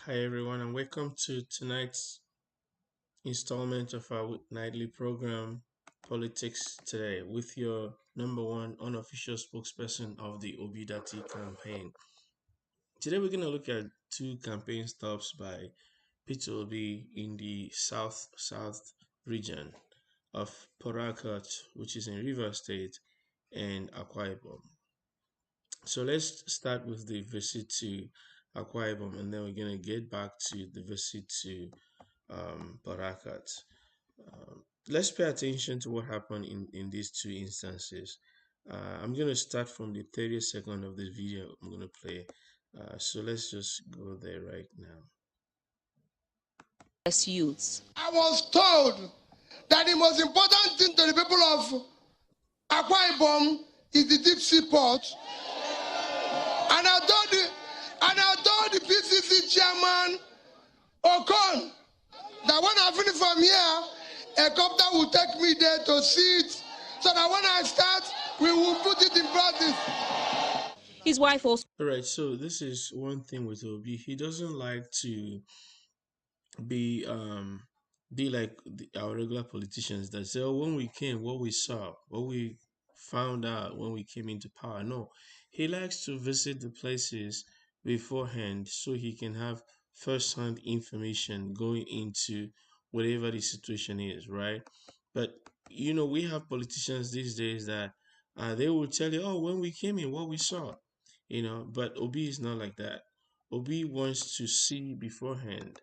Hi everyone, and welcome to tonight's installment of our nightly program, Politics Today, with your number one unofficial spokesperson of the Obidati campaign. Today we're going to look at two campaign stops by Peter Obi in the south region of Harcourt, which is in Rivers State, and Akwa Ibom. So let's start with the visit to Akwa Ibom, and then we're going to get back to the visit to Barakat. Let's pay attention to what happened in these two instances. I'm going to start from the 30th second of this video I'm going to play. So let's just go there right now. As youths, I was told that the most important thing to the people of Akwa Ibom is the deep sea port. And I told the PCC chairman, Okon, that when I finish from here, a copter will take me there to see it, so that when I start, we will put it in practice. his wife also. All right, so this is one thing with Obi. He doesn't like to be like our regular politicians that say, "Oh, when we came, what we saw, what we found out when we came into power." No, he likes to visit the places beforehand so he can have first-hand information going into whatever the situation is, right? But we have politicians these days that they will tell you, "Oh, when we came in, what we saw," But Obi is not like that. Obi wants to see beforehand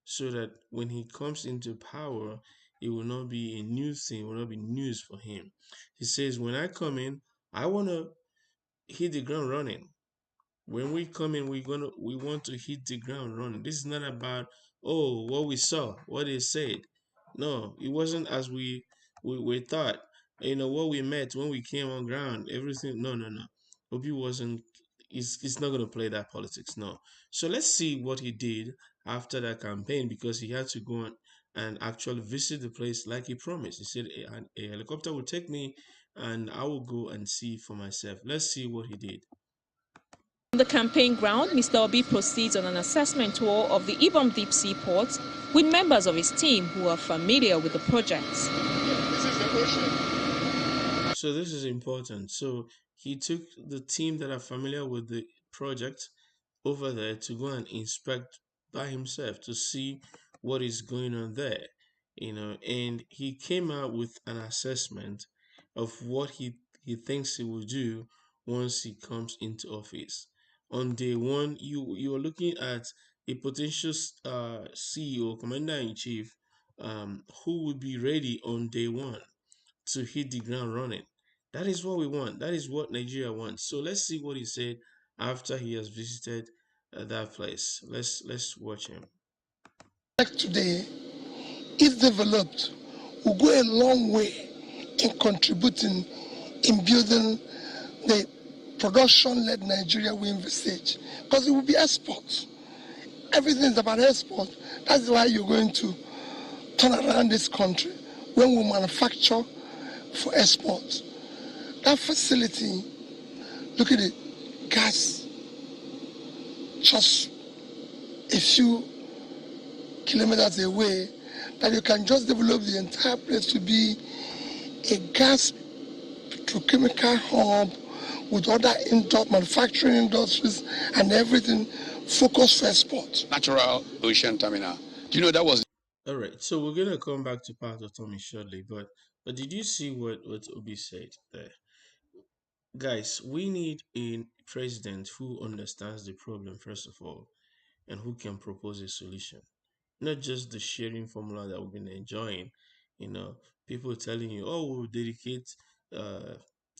so that when he comes into power, it will not be a new thing, it will not be news for him. He says, when I come in, I want to hit the ground running. When we come in, we want to hit the ground running. This is not about what we saw, what they said. No, it wasn't as we thought. What we met when we came on ground, everything. No, no, no. Obi wasn't. He's not going to play that politics. No. So let's see what he did after that campaign, because he had to go on and actually visit the place like he promised. He said a helicopter will take me, and I will go and see for myself. Let's see what he did. On the campaign ground, Mr. Obi proceeds on an assessment tour of the Ibom Deep Sea Port with members of his team who are familiar with the projects. This is the ocean. So this is important. So he took the team that are familiar with the project over there to go and inspect by himself to see what is going on there, and he came out with an assessment of what he thinks he will do once he comes into office. On day one, you are looking at a potential CEO, commander in chief, who will be ready on day one to hit the ground running. That is what we want. That is what Nigeria wants. So let's see what he said after he has visited that place. Let's watch him. Today, if developed, will go a long way in contributing in building the production-led Nigeria we envisage, because it will be exports. Everything is about export. That's why you're going to turn around this country when we manufacture for export. That facility, look at it, gas, just a few kilometers away, that you can just develop the entire place to be a gas petrochemical hub with other manufacturing industries and everything focused for export. Natural ocean terminal. Do you know that was? All right, so we're gonna come back to part of Tommy shortly, but did you see what Obi said there? Guys, we need a president who understands the problem first of all, and who can propose a solution, not just the sharing formula that we've been enjoying. People telling you, "Oh, we'll dedicate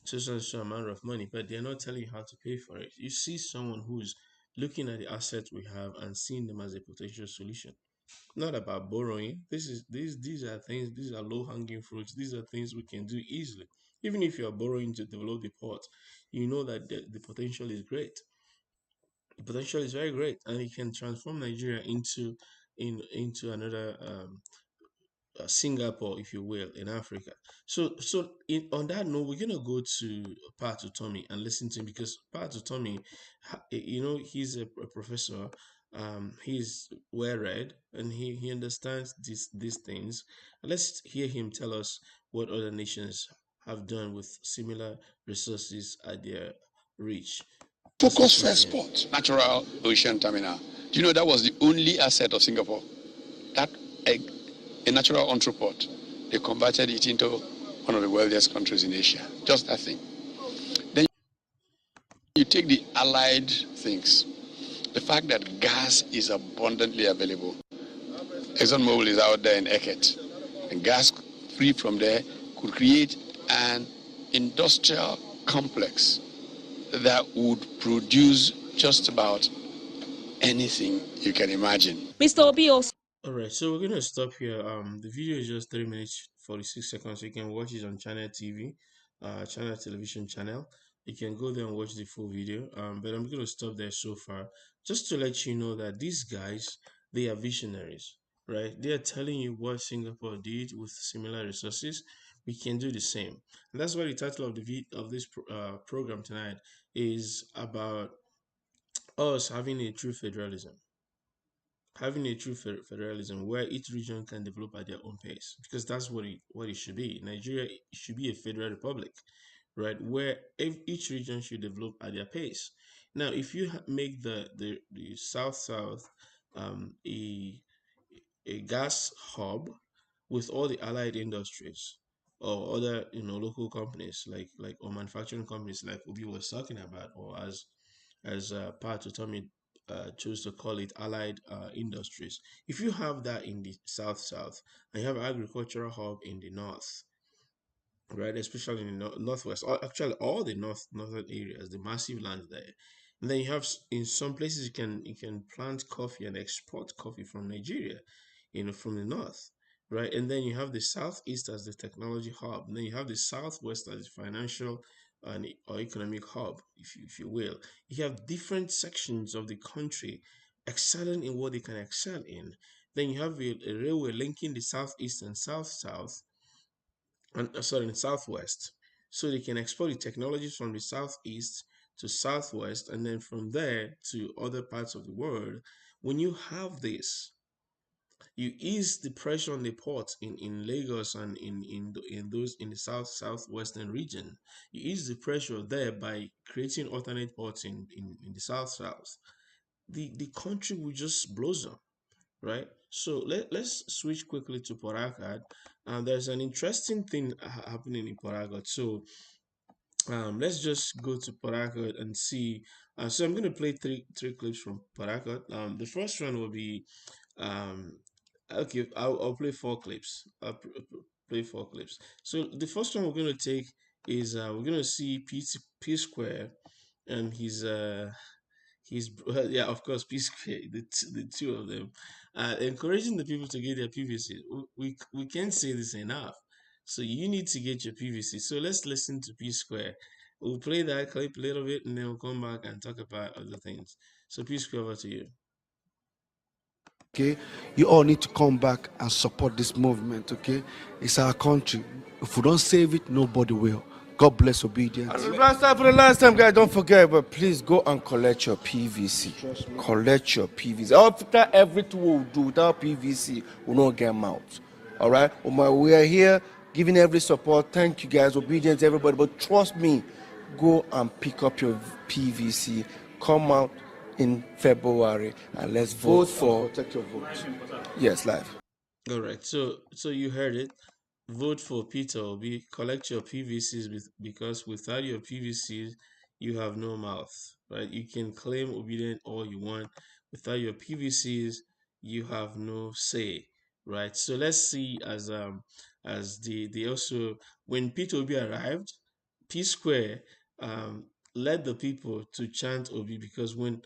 so amount of money," but they're not telling you how to pay for it. You see someone who's looking at the assets we have and seeing them as a potential solution, not about borrowing. These are things. These are low hanging fruits. These are things we can do easily. Even if you are borrowing to develop the port, you know that the potential is great. The potential is very great, and it can transform Nigeria into another Singapore, if you will, in Africa. On that note, we're gonna go to Patu Tommy and listen to him, because Patu Tommy, he's a professor He's well read and he understands these things. Let's hear him tell us what other nations have done with similar resources at their reach. Let's Focus listen to first him. spot. Natural ocean terminal. Do you know that was the only asset of Singapore? That a natural entrepot. They converted it into one of the wealthiest countries in Asia. Just that thing. Then you take the allied things. The fact that gas is abundantly available. ExxonMobil is out there in Eket. And gas free from there could create an industrial complex that would produce just about anything you can imagine. Mr. Obi also. All right, so we're gonna stop here. The video is just 3 minutes 46 seconds. So you can watch it on Channel TV, Channel Television channel. You can go there and watch the full video. But I'm gonna stop there so far, just to let you know that these guys, they are visionaries, right? They are telling you what Singapore did with similar resources. We can do the same, and that's why the title of this program tonight is about us having a true federalism, federalism where each region can develop at their own pace, because that's what it should be. Nigeria should be a federal republic, right, where each region should develop at their pace. Now if you make the south a gas hub with all the allied industries or other local companies or manufacturing companies like Obi was talking about, or as Pat Utomi chose to call it, allied industries. If you have that in the south and you have an agricultural hub in the north, right, especially in the northwest, or actually all the northern areas, the massive lands there, and then you have in some places you can plant coffee and export coffee from Nigeria, from the north, right? And then you have the southeast as the technology hub, and then you have the southwest as the financial and or economic hub, if you will. You have different sections of the country excelling in what they can excel in. Then you have a railway linking the southeast and south and sorry, in southwest, so they can export the technologies from the southeast to southwest, and then from there to other parts of the world. When you have this, you ease the pressure on the ports in Lagos and in those in the southwestern region. You ease the pressure there by creating alternate ports in the south. The country will just blossom, right? So let's switch quickly to Port Harcourt. There's an interesting thing happening in Port Harcourt. So let's just go to Port Harcourt and see. So I'm going to play three clips from Port Harcourt. The first one will be um, okay. I'll play four clips. Play four clips. So the first one we're going to take is we're going to see P Square and he's yeah, of course, P Square, the two of them, encouraging the people to get their PVC. We can't say this enough. So you need to get your PVC. So let's listen to P Square. We'll play that clip a little bit and then we'll come back and talk about other things. So P Square, over to you. Okay, you all need to come back and support this movement. Okay, it's our country. If we don't save it, nobody will. God bless obedience. For the last time, guys, don't forget, but please go and collect your PVC. Collect your PVC. After everything we'll do without PVC, we'll not get them out. All right? We are here giving every support. Thank you, guys. Obedience, everybody. But trust me, go and pick up your PVC. Come out in February and let's vote for. Protect your vote. Yes, live. All right. So you heard it. Vote for Peter Obi. Collect your PVCs because without your PVCs, you have no mouth, right? You can claim obedient all you want. Without your PVCs, you have no say, right? So let's see as they also, when Peter Obi arrived, P Square led the people to chant Obi, because when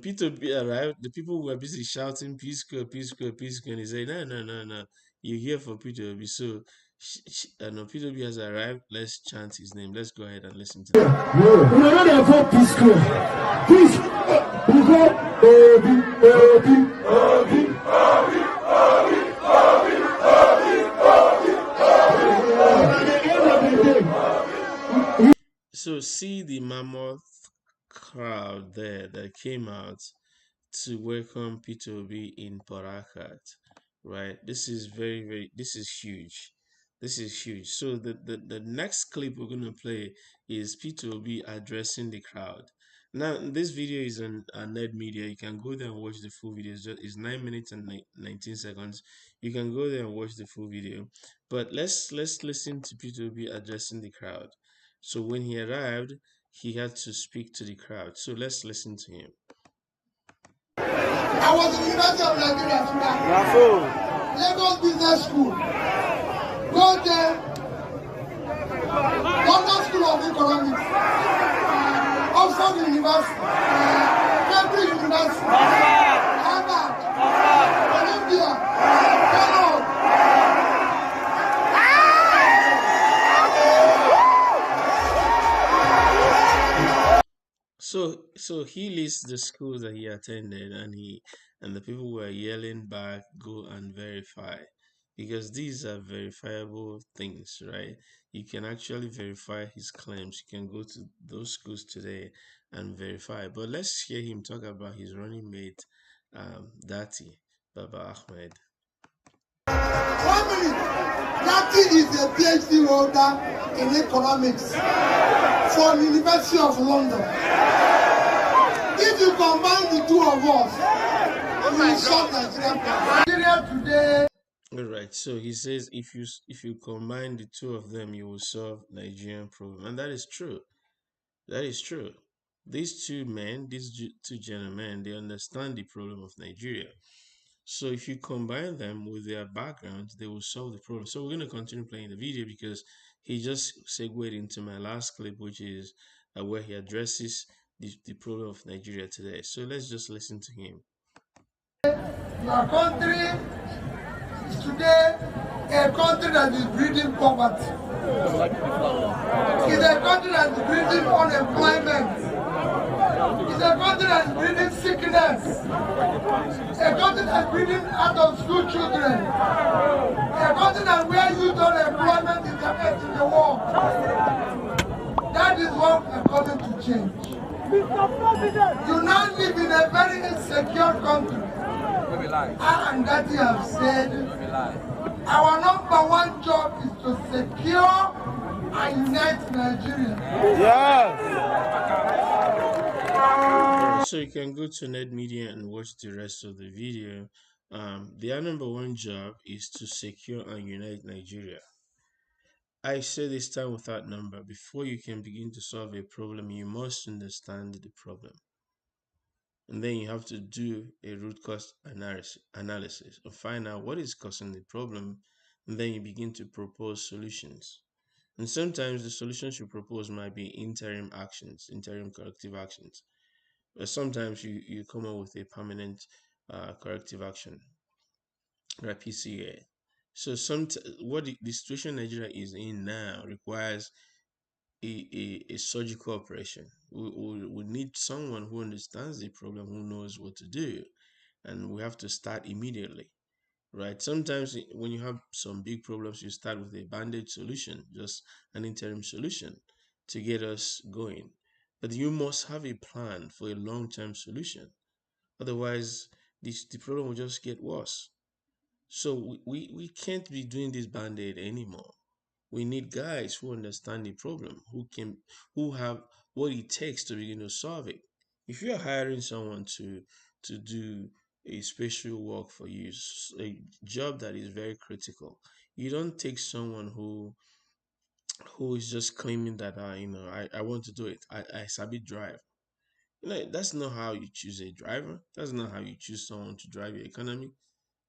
Peter Obi arrived, the people were busy shouting "Peace Square, Peace Square, Peace Square," and he said, "No, you're here for Peter Obi." So, Peter Obi has arrived. Let's chant his name. Let's go ahead and listen to that. We're not there for Peace Square. Peace, So see the mammoth crowd there that came out to welcome P2B in Parakat, right? This is this is huge. This is huge. So the next clip we're going to play is P2B addressing the crowd. Now, this video is on Net Media. You can go there and watch the full video. It's 9 minutes and 19 seconds. You can go there and watch the full video. But let's listen to P2B addressing the crowd. So when he arrived, he had to speak to the crowd. So let's listen to him. I was in the University of Nigeria, Lagos Business School. Go there, London School of Economics, Oxford University, Cambridge University, Harvard, Olympia, Harcourt. So he lists the schools that he attended, and the people were yelling back, "Go and verify," because these are verifiable things, right? You can actually verify his claims. You can go to those schools today and verify. But let's hear him talk about his running mate, Dati Baba Ahmed. 1 minute. Dati is a PhD holder in economics from University of London. If you combine the two of us, you will solve Nigeria today. All right. So he says if you combine the two of them, you will solve Nigerian problem, and that is true. That is true. These two men, two gentlemen, they understand the problem of Nigeria. So if you combine them with their backgrounds, they will solve the problem. So we're going to continue playing the video because he just segued into my last clip, which is where he addresses the problem of Nigeria today. So let's just listen to him. Your country is today a country that is breeding poverty. It's a country that is breeding unemployment. It's a country that is breeding sickness. A country that is breeding out of school children. A country that where youth unemployment is the best in the world. That is what we are coming to change. You now live in a very insecure country. And that you have said, our number one job is to secure and unite Nigeria. So you can go to Net Media and watch the rest of the video. Their number one job is to secure and unite Nigeria. I say this time without number. Before you can begin to solve a problem, you must understand the problem. And then you have to do a root cause analysis and find out what is causing the problem. And then you begin to propose solutions. And sometimes the solutions you propose might be interim actions, interim corrective actions. But sometimes you come up with a permanent corrective action, right? PCA. So what the situation Nigeria is in now requires a surgical operation. We need someone who understands the problem, who knows what to do, and we have to start immediately, right? Sometimes when you have some big problems, you start with a band-aid solution, just an interim solution to get us going. But you must have a plan for a long-term solution. Otherwise, the problem will just get worse. So we can't be doing this band-aid anymore. We need guys who understand the problem, who have what it takes to begin to solve it. If you're hiring someone to do a special work for you, a job that is very critical, you don't take someone who is just claiming that I want to do it. I sabi drive. That's not how you choose a driver. That's not how you choose someone to drive your economy.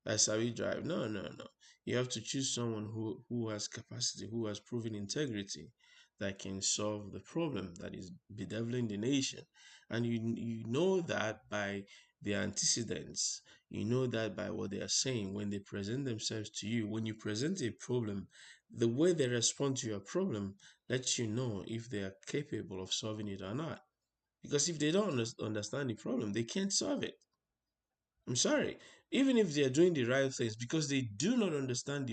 That's how you drive. No, no, no. You have to choose someone who has capacity, who has proven integrity, that can solve the problem that is bedeviling the nation. And you know that by their antecedents. You know that by what they are saying when they present themselves to you. When you present a problem, the way they respond to your problem lets you know if they are capable of solving it or not. Because if they don't understand the problem, they can't solve it. I'm sorry. Even if they're doing the right things, because they do not understand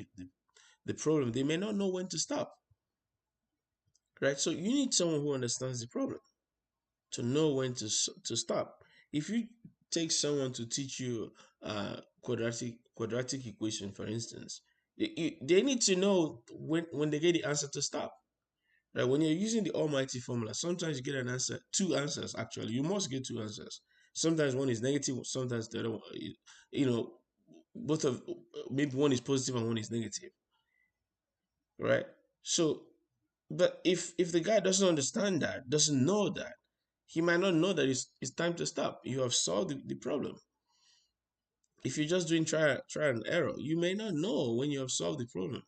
the problem, they may not know when to stop. Right? So you need someone who understands the problem to know when to stop. If you take someone to teach you quadratic equation, for instance. They need to know when they get the answer to stop. Right? When you're using the almighty formula, sometimes you get an answer, two answers actually. You must get two answers. Sometimes one is negative, sometimes the other one, you know, both of maybe one is positive and one is negative, right? So, but if the guy doesn't understand that, doesn't know that, he might not know that it's time to stop. You have solved the problem. If you're just doing try and error, you may not know when you have solved the problem.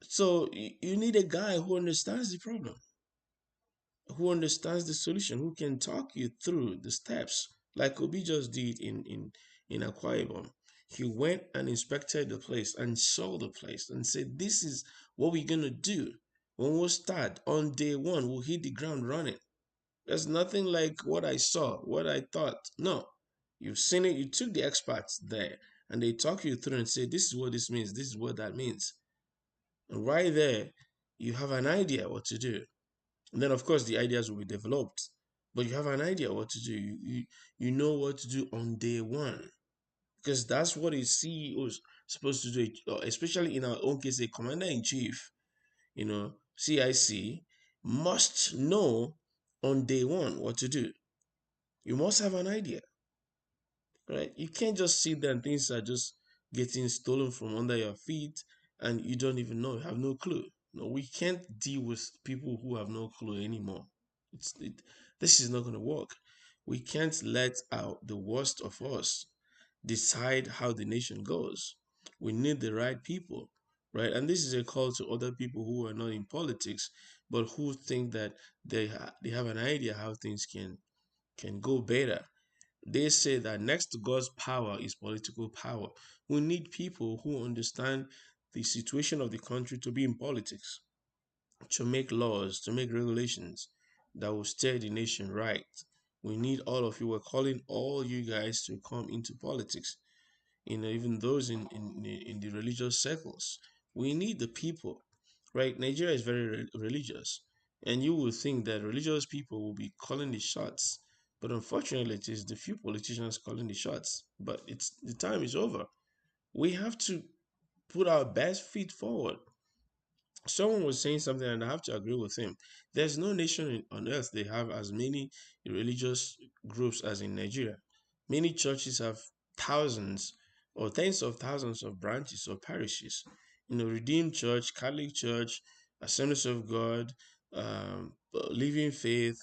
So you need a guy who understands the problem, who understands the solution, who can talk you through the steps, like Obi just did in Akwa Ibom. He went and inspected the place and saw the place and said, "This is what we're gonna do. When we start on day one, we'll hit the ground running." There's nothing like what I saw, what I thought. No, you've seen it. You took the experts there, and they talk you through and say, "This is what this means. This is what that means." And right there, you have an idea what to do. And then, of course, the ideas will be developed, but you have an idea what to do. You know what to do on day one, because that's what a CEO is supposed to do, especially in our own case, a commander in chief, CIC, must know on day one what to do. You must have an idea, right? You can't just sit there and things are just getting stolen from under your feet and you don't even know, you have no clue. No, we can't deal with people who have no clue anymore. This is not going to work. We can't let out the worst of us decide how the nation goes. We need the right people, right? And this is a call to other people who are not in politics, but who think that they have an idea how things can go better. They say that next to God's power is political power. We need people who understand the situation of the country to be in politics, to make laws, to make regulations that will steer the nation right. We need all of you. We're calling all you guys to come into politics. Even those in the religious circles. We need the people, right? Nigeria is very religious, and you will think that religious people will be calling the shots, but unfortunately, it is the few politicians calling the shots. But it's the time is over. We have to put our best feet forward. Someone was saying something, and I have to agree with him. There's no nation on earth they have as many religious groups as in Nigeria. Many churches have thousands or tens of thousands of branches or parishes. Redeemed Church, Catholic Church, Assemblies of God, Living Faith,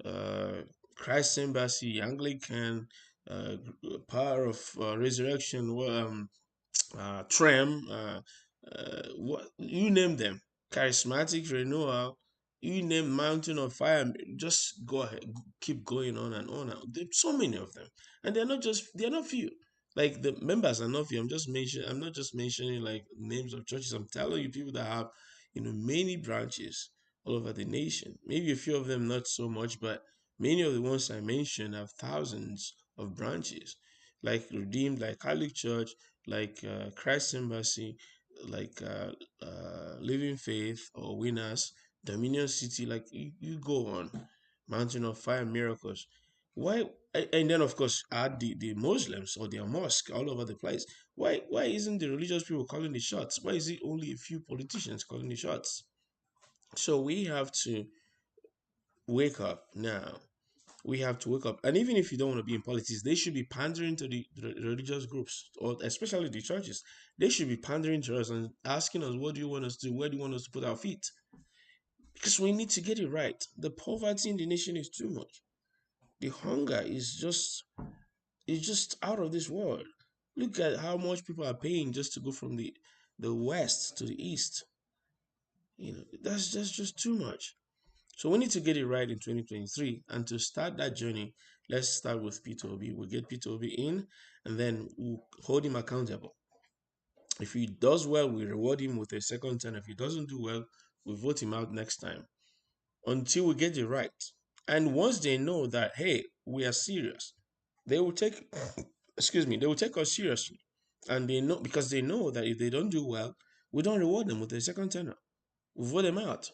uh, Christ Embassy, Anglican, uh, Power of Resurrection, Trem, what you name them, charismatic renewal, you name mountain of fire, just go ahead, keep going on and on. There's so many of them, and they're not few. Like the members are not few. I'm not just mentioning like names of churches. I'm telling you people that have many branches all over the nation. Maybe a few of them not so much, but many of the ones I mentioned have thousands of branches, like Redeemed, like Catholic Church, like Christ Embassy, like Living Faith or Winners, Dominion City, like you go on, Mountain of Fire, Miracles. Why? And then of course add the Muslims or their mosque all over the place. Why isn't the religious people calling the shots? Why is it only a few politicians calling the shots? So we have to wake up now. We have to wake up. And even if you don't want to be in politics, they should be pandering to the religious groups, or especially the churches. They should be pandering to us and asking us, what do you want us to do? Where do you want us to put our feet? Because we need to get it right. The poverty in the nation is too much. The hunger is just out of this world. Look at how much people are paying just to go from the west to the east. That's just too much. So we need to get it right in 2023. And to start that journey, let's start with Peter Obi. We'll get Peter Obi in and then we'll hold him accountable. If he does well, we reward him with a second term. If he doesn't do well, we vote him out next time until we get it right. And once they know that, hey, we are serious, they will take, they will take us seriously. And they know, because they know that if they don't do well, we don't reward them with a second tenor. We vote them out.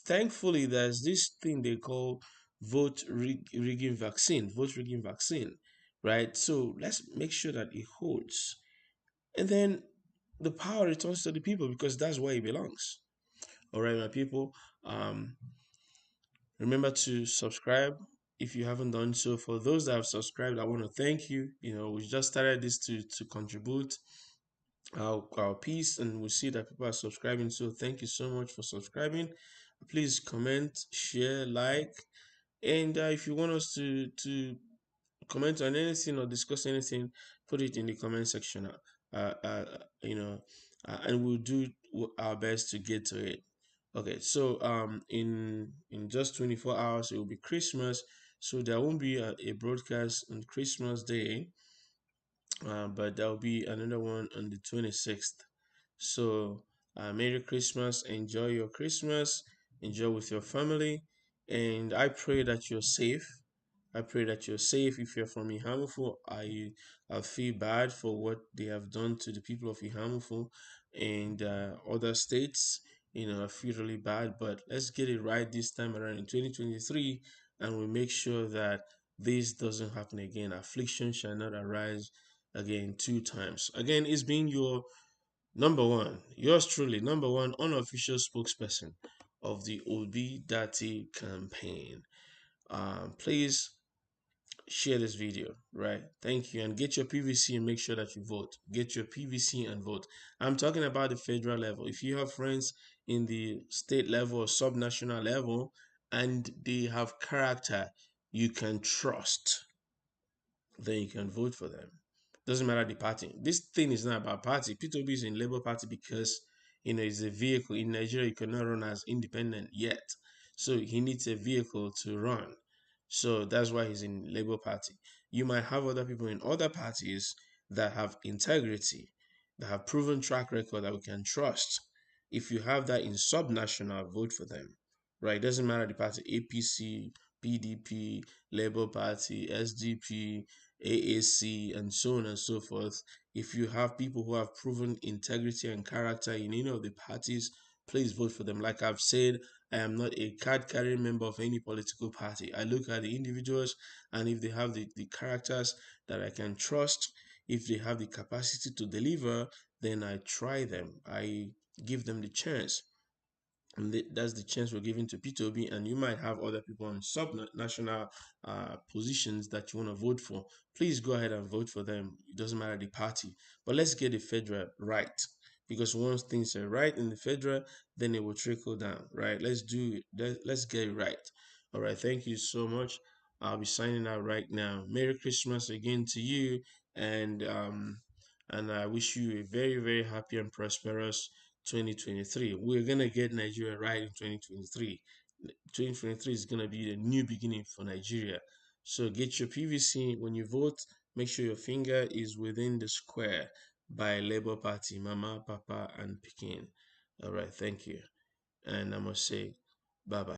Thankfully, there's this thing they call rigging vaccine, vote rigging vaccine, right? So let's make sure that it holds. And then the power returns to the people because that's where it belongs. All right, my people. Remember to subscribe if you haven't done so. For those that have subscribed, I want to thank you. You know, we just started this to contribute our piece, and we see that people are subscribing. So thank you so much for subscribing. Please comment, share, like, and if you want us to comment on anything or discuss anything, put it in the comment section. You know, and we'll do our best to get to it. Okay, so in just 24 hours it will be Christmas, so there won't be a broadcast on Christmas Day, but there will be another one on the 26th. So Merry Christmas, enjoy your Christmas, enjoy with your family, and I pray that you're safe. I pray that you're safe. If you're from Ihamufo, I feel bad for what they have done to the people of Ihamufo and other states. You know, I feel really bad, but let's get it right this time around in 2023, and we make sure that this doesn't happen again. Affliction shall not arise again 2 times. Again, it's been your number one, yours truly, number one unofficial spokesperson of the Obi Dati campaign. Please share this video, right? Thank you, and get your PVC and make sure that you vote. Get your PVC and vote. I'm talking about the federal level. If you have friends in the state level or subnational level and they have character you can trust, then you can vote for them. Doesn't matter the party. This thing is not about party. P2B is in Labour Party because it's a vehicle. In Nigeria, you cannot run as independent yet. So he needs a vehicle to run. So that's why he's in Labour Party. You might have other people in other parties that have integrity, that have proven track record that we can trust. If you have that in subnational, vote for them. Right? Doesn't matter the party, APC, PDP, Labour Party, SDP, AAC, and so on and so forth. If you have people who have proven integrity and character in any of the parties, please vote for them. Like I've said, I am not a card carrying member of any political party. I look at the individuals, and if they have the characters that I can trust, if they have the capacity to deliver, then I try them. I give them the chance. And that's the chance we're giving to P2B, and you might have other people on sub-national positions that you want to vote for. Please go ahead and vote for them. It doesn't matter the party, but let's get the federal right, because once things are right in the federal, then it will trickle down, right? Let's do it. Let's get it right. All right, thank you so much. I'll be signing out right now. Merry Christmas again to you, and I wish you a very, very happy and prosperous 2023. We're gonna get Nigeria right in 2023. 2023 is gonna be the new beginning for Nigeria. So get your PVC when you vote. Make sure your finger is within the square by Labour Party, Mama, Papa, and Pikin. All right, thank you, and I must say bye bye.